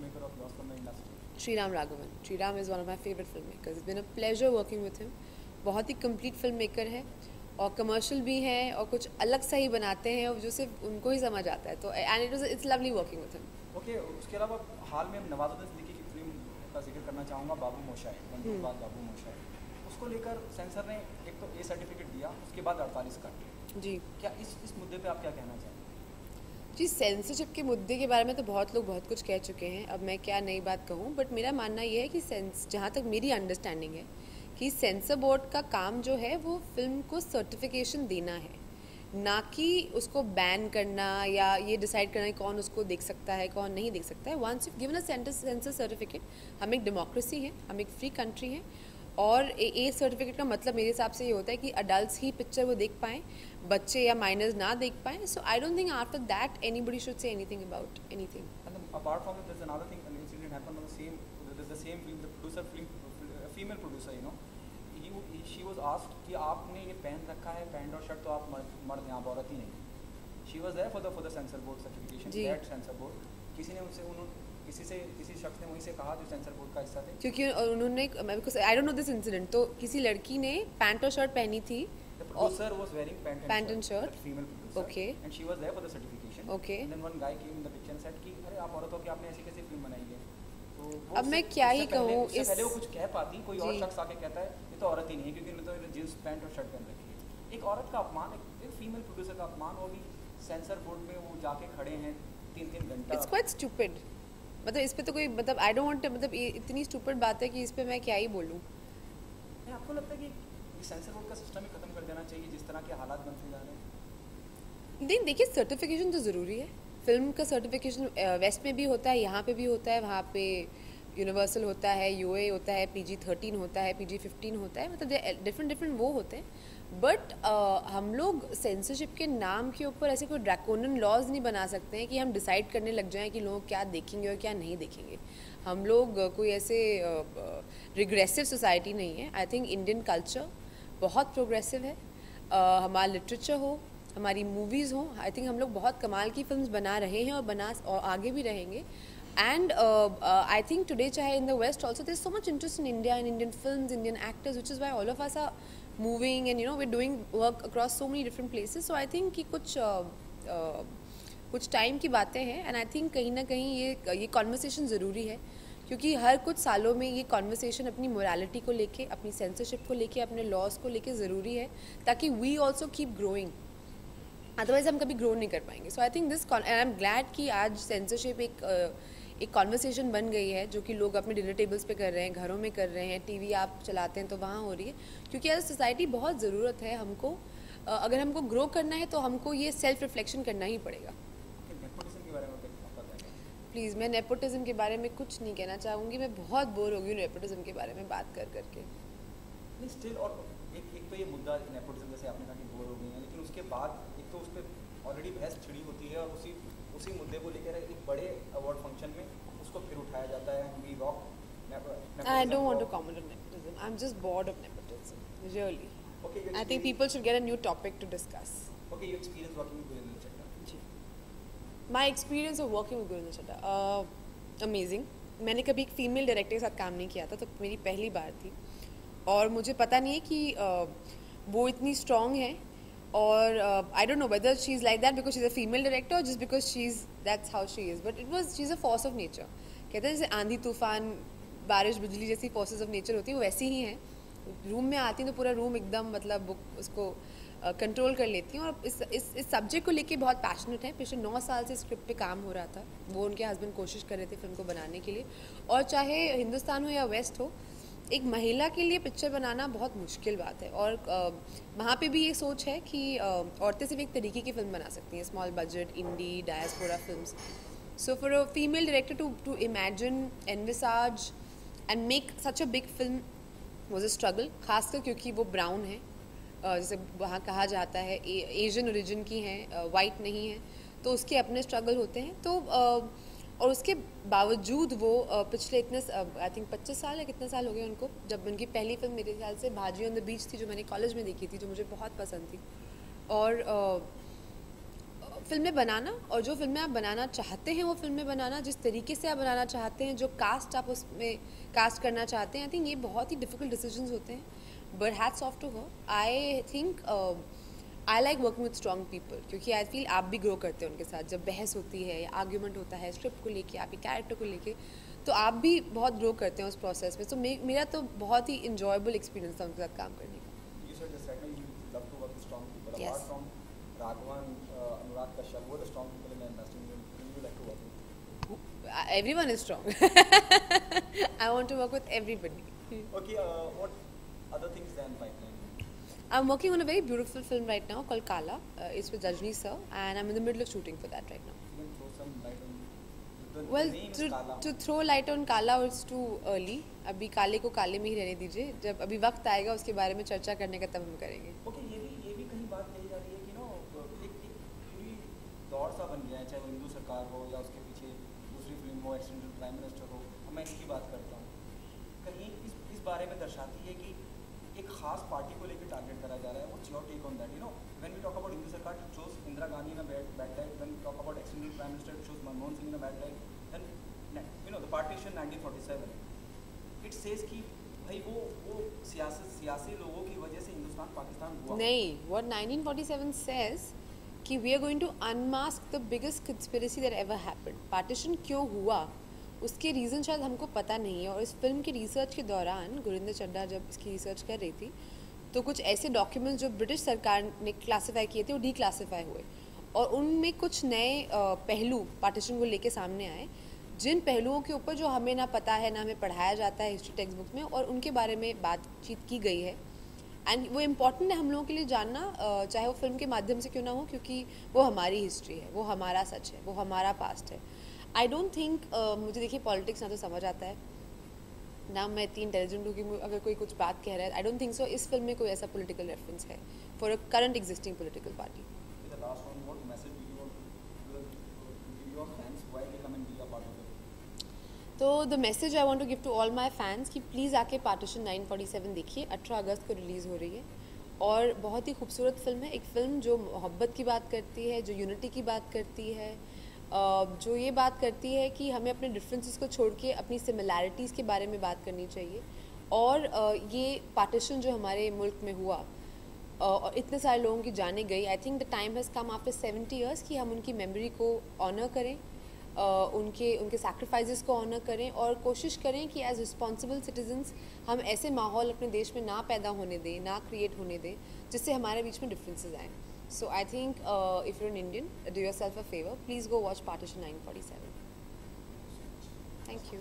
filmmaker of yours from the industry? Sriram Raghavan. Sriram is one of my favorite filmmakers. It's been a pleasure working with him. बहुत ही complete film maker है और commercial भी हैं और कुछ अलग सा ही बनाते हैं और जो सिर्फ उनको ही समझ आता है तो and it's lovely working with him. Okay, उसके अलावा हाल में नवाजुद्दीन सिद्दीकी की फिल्म का जिक्र करना चाहूँगा, बाबू मोशाय, बंदूकबाज बाबू मोशाय. उसको लेकर सेंसर ने एक तो ए सर्टिफिकेट दिया, उसके बाद 48 कट. जी, क्या इस मुद्दे पे आप क्या कहना चाहेंगे? जी सेंसरशिप के मुद्दे के बारे में तो बहुत लोग बहुत कुछ कह चुके हैं. अब मैं क्या नई बात कहूँ, बट मेरा मानना ये है कि जहाँ तक मेरी अंडरस्टैंडिंग है कि सेंसर बोर्ड का काम जो है वो फिल्म को सर्टिफिकेशन देना है, ना कि उसको बैन करना या ये डिसाइड करना कि कौन उसको देख सकता है कौन नहीं देख सकता है. Once you given a censor certificate, हम एक डेमोक्रेसी है, हम एक फ्री कंट्री है और ए सर्टिफिकेट का मतलब मेरे हिसाब से ये होता है कि अडल्ट ही पिक्चर वो देख पाएँ, बच्चे या माइनर्स ना देख पाएँ. So I don't think after that anybody should say anything about anything. And apart from it, there's another thing, an incident happened on the same film, the producer, female producer, you know, she was asked कि आपने ये पहन रखा है pant और shirt तो आप मर्द हैं, आप औरत ही नहीं. She was there for the censor board certification, that censor board. किसी शख्स ने वहीं से कहा जो सेंसर बोर्ड का हिस्सा थे, क्योंकि उन्होंने आई डोंट नो दिस इंसिडेंट, तो किसी लड़की ने पैंट और शर्ट पहनी थी. the producer was wearing pant and shirt, that female producer, Okay. and she was there for the certification. Okay. And then one guy came in the picture and said कि अरे आप औरत हो कि आपने ऐसी कैसी फिल्म बनाई है. तो अब मैं क्या ही कहूँ, इससे इस पहले वो कुछ कह पाती, कोई और जी. शख्स आके कहता है ये तो औरत ही नहीं है क्योंकि इन्होंने तो जींस पैंट और शर्ट पहन रखी है. एक औरत का अपमान, एक फीमेल प्रोड्यूसर का अपमान, वो भी सेंसर बोर्ड में वो जाके खड़े हैं 3-3 घंटा. It's quite stupid. मतलब इस पे तो कोई मतलब आई डोंट वांट, मतलब ये इतनी स्टूपिड बात है कि इस पे मैं क्या ही बोलूँ. आपको लगता है कि सेंसर बोर्ड का सिस्टम ही खत्म कर देना चाहिए जिस तरह के हालात बनते जा रहे हैं? नहीं, देखिए सर्टिफिकेशन तो ज़रूरी है. फिल्म का सर्टिफिकेशन वेस्ट में भी होता है, यहाँ पे भी होता है, वहाँ पे यूनिवर्सल होता है, यूए होता है, PG-13 होता है, PG-15 होता है, मतलब डिफरेंट वो होते हैं. बट हम लोग सेंसरशिप के नाम के ऊपर ऐसे कोई ड्रैकोनियन लॉज नहीं बना सकते हैं कि हम डिसाइड करने लग जाएं कि लोग क्या देखेंगे और क्या नहीं देखेंगे. हम लोग कोई ऐसे रिग्रेसिव सोसाइटी नहीं है. आई थिंक इंडियन कल्चर बहुत प्रोग्रेसिव है. हमारा लिटरेचर हो, हमारी मूवीज़ हो, आई थिंक हम लोग बहुत कमाल की फिल्म्स बना रहे हैं और आगे भी रहेंगे. एंड आई थिंक टुडे चाहे in the west also there is so much interest in India, in Indian films, Indian actors, which is why all of us are moving and you know we doing work across so many different places. So I think कि कुछ time की बातें हैं and I think कहीं ना कहीं ये conversation ज़रूरी है, क्योंकि हर कुछ सालों में ये कॉन्वर्सेशन अपनी मोरालिटी को लेके, अपनी सेंसरशिप को लेके, अपने लॉज को लेके ज़रूरी है ताकि we also keep growing. Otherwise हम कभी ग्रो नहीं कर पाएंगे. So I think this and I am glad कि आज सेंसरशिप एक कॉन्वर्सेशन बन गई है जो कि लोग अपने डिनर टेबल्स पे कर रहे हैं, घरों में कर रहे हैं, टीवी आप चलाते हैं तो वहाँ हो रही है. क्योंकि एज सोसाइटी बहुत ज़रूरत है हमको, अगर हमको ग्रो करना है तो हमको ये सेल्फ रिफ्लेक्शन करना ही पड़ेगा. नेपोटिज्म के बारे में क्या पता है? प्लीज़, मैं नेपोटिज्म के बारे में कुछ नहीं कहना चाहूँगी. मैं बहुत बोर हो गई हूँ नेपोटिज्म के बारे में बात कर करके. नहीं, स्टिल, और एक तो ये मुद्दा नेपोटिज्म, जैसे आपने कहा कि बोर हो गई हैं, लेकिन उसके बाद एक तो उस पर ऑलरेडी बहस छिड़ी होती है और उसी मुद्दे को लेकर एक बड़े अवार्ड फंक्शन में उसको फिर उठाया जाता है. We rock. I don't want to comment on nepotism. I'm just bored of nepotism. Really. Okay, I think people should get a new topic to discuss. Okay, your experience working with Gurinder Chadha. My experience of working with Gurinder Chadha, amazing. मैंने कभी एक female director के साथ काम नहीं किया था, तो मेरी पहली बार थी और मुझे पता नहीं है कि वो इतनी स्ट्रॉन्ग है और I don't know whether she is like that because she is a female director और just because she is that's how she is. But she is a force of nature. कहते हैं जैसे आंधी तूफान बारिश बिजली जैसी फोर्सेस ऑफ नेचर होती है, वो वैसी ही हैं. रूम में आती हैं तो पूरा रूम एकदम मतलब उसको कंट्रोल कर लेती हैं. और इस सब्जेक्ट को लेके बहुत पैशनेट है. पिछले 9 साल से स्क्रिप्ट पे काम हो रहा था. वो उनके हस्बैंड कोशिश कर रहे थे फिल्म को बनाने के लिए. और चाहे हिंदुस्तान हो या वेस्ट हो, एक महिला के लिए पिक्चर बनाना बहुत मुश्किल बात है. और वहाँ पे भी ये सोच है कि औरतें सिर्फ एक तरीके की फ़िल्म बना सकती हैं, small budget, indie, diaspora films. So for a female director to imagine, envisage and make such a big film was a struggle, खासकर क्योंकि वो ब्राउन है, जैसे वहाँ कहा जाता है, एशियन ओरिजिन की हैं, वाइट नहीं है, तो उसके अपने स्ट्रगल होते हैं. तो और उसके बावजूद वो पिछले इतने आई थिंक 25 साल या कितने साल हो गए उनको, जब उनकी पहली फिल्म मेरे ख्याल से भाजी ऑन द बीच थी, जो मैंने कॉलेज में देखी थी, जो मुझे बहुत पसंद थी. और फिल्में बनाना और जो फिल्में आप बनाना चाहते हैं वो फिल्में बनाना, जिस तरीके से आप बनाना चाहते हैं, जो कास्ट आप उसमें कास्ट करना चाहते हैं, आई थिंक ये बहुत ही डिफिकल्ट डिसीजंस होते हैं। But hats off to her. I think I like working with strong people, क्योंकि आई फील आप भी ग्रो करते हैं उनके साथ। जब बहस होती है या आर्ग्यूमेंट होता है स्क्रिप्ट को लेके, आपके कैरेक्टर को लेके, तो आप भी बहुत ग्रो करते हैं उस प्रोसेस में। तो मेरा तो बहुत ही इंजॉयबल एक्सपीरियंस था उनके साथ काम करने का। You said just right now you love to work with strong people. Yes. Apart from Raghavan, Anurag Kashyap, who are the strong people in the industry whom you like to work with? Everyone is strong. I want to work with everybody. Okay, what other things then pipeline? I'm working on a very beautiful film right now called Kala. It's with Rajni sir, and I'm in the middle of shooting for that right now. You can throw some light on the Well, name is Kala. to throw light on Kala, it's too early. अभी काले को काले में ही रहने दीजिए, जब अभी वक्त आएगा उसके बारे में चर्चा करने का तब हम करेंगे। Okay, ये भी कहीं बात कही जा रही है कि एक पूरी दौर सा बन गया है, चाहे वो हिंदू सरकार हो या उसके पीछे दूसरी फिल्म हो, एक्सीडेंटल प्राइम मिनिस्टर हो, मैं इसकी बात करता हूँ। कहीं इस बारे में दर्शाती है कि एक खास पार्टी को लेकर टारगेट करा जा रहा है। What's your take on that? When we talk about Indu Sarkar, it shows Indira Gandhi in a bad light. When we talk about accidental prime minister, it shows Manmohan Singh in a bad light. Then the partition 1947, it says कि भाई वो सियासी लोगों की वजह से हिंदुस्तान पाकिस्तान हुआ नहीं, what 1947 says कि we are going to unmask the biggest conspiracy that ever happened. Partition क्यों हुआ उसके रीज़न शायद हमको पता नहीं है। और इस फिल्म की रिसर्च के दौरान गुरिंदर चड्ढा जब इसकी रिसर्च कर रही थी, तो कुछ ऐसे डॉक्यूमेंट्स जो ब्रिटिश सरकार ने क्लासीफाई किए थे वो डीक्लासीफाई हुए, और उनमें कुछ नए पहलू पार्टीशन को लेके सामने आए, जिन पहलुओं के ऊपर जो हमें ना पता है, ना हमें पढ़ाया जाता है हिस्ट्री टेक्स्ट बुक में, और उनके बारे में बातचीत की गई है। एंड वो इम्पॉर्टेंट है हम लोगों के लिए जानना, चाहे वो फिल्म के माध्यम से क्यों ना हो, क्योंकि वो हमारी हिस्ट्री है, वो हमारा सच है, वो हमारा पास्ट है। आई डोंट थिंक मुझे देखिए पॉलिटिक्स ना तो समझ आता है, ना मैं इतनी इंटेलिजेंट हूँ कि अगर कोई कुछ बात कह रहा है। आई डोंट थिंक सो इस फिल्म में कोई ऐसा पॉलिटिकल रेफरेंस है for a current existing political party. The last one, what message do you want to give your fans why they come and be a part of it? तो the message I want to give to all my fans कि please आके partition 947 देखिए। 18 अगस्त को release हो रही है और बहुत ही खूबसूरत फिल्म है। एक फ़िल्म जो मोहब्बत की बात करती है, जो यूनिटी की बात करती है, जो ये बात करती है कि हमें अपने डिफरेंसेस को छोड़ के अपनी सिमिलैरिटीज़ के बारे में बात करनी चाहिए। और ये पार्टीशन जो हमारे मुल्क में हुआ और इतने सारे लोगों की जाने गई, I think the time has come after 70 years कि हम उनकी मेमोरी को ऑनर करें, उनके सैक्रिफाइसेस को ऑनर करें, और कोशिश करें कि एज रिस्पॉन्सिबल सिटीजन्स हम ऐसे माहौल अपने देश में ना पैदा होने दें, ना क्रिएट होने दें, जिससे हमारे बीच में डिफरेंसेस आएँ। So I think if you're an Indian, do yourself a favor. Please go watch Partition 947. Thank you.